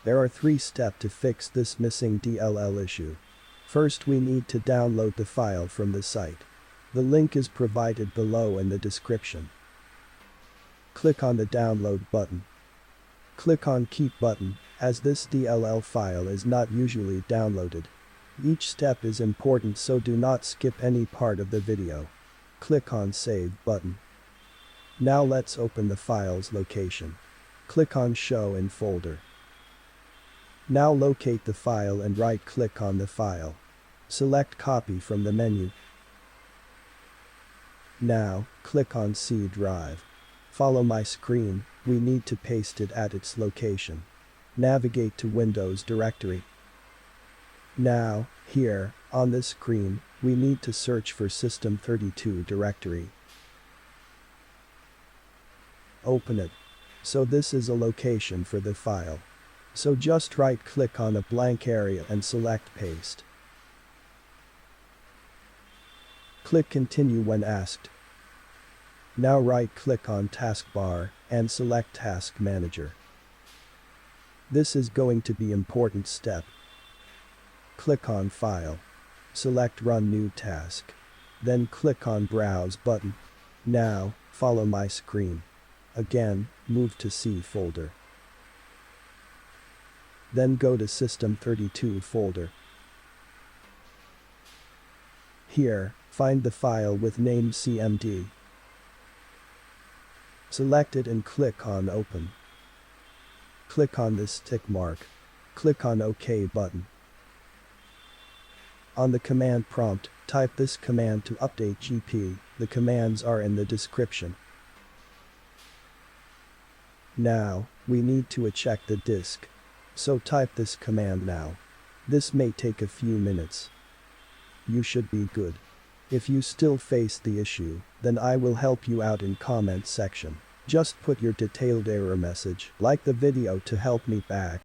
There are 3 steps to fix this missing DLL issue. First, we need to download the file from the site. The link is provided below in the description. Click on the download button. Click on keep button, as this DLL file is not usually downloaded. Each step is important, so do not skip any part of the video. Click on save button. Now let's open the file's location. Click on show in folder. Now locate the file and right-click on the file. Select copy from the menu. Now, click on C drive. Follow my screen, we need to paste it at its location. Navigate to Windows directory. Now, here, on this screen, we need to search for System32 directory. Open it. So this is a location for the file. So just right-click on a blank area and select paste. Click continue when asked. Now right-click on taskbar and select Task Manager. This is going to be important step. Click on File. Select Run New Task. Then click on Browse button. Now, follow my screen. Again, move to C folder. Then go to System32 folder. Here, find the file with name CMD. Select it and click on Open. Click on this tick mark. Click on OK button. On the command prompt, type this command to update GP. The commands are in the description. Now, we need to check the disk. So type this command now. This may take a few minutes. You should be good. If you still face the issue, then I will help you out in comment section. Just put your detailed error message, like the video to help me back.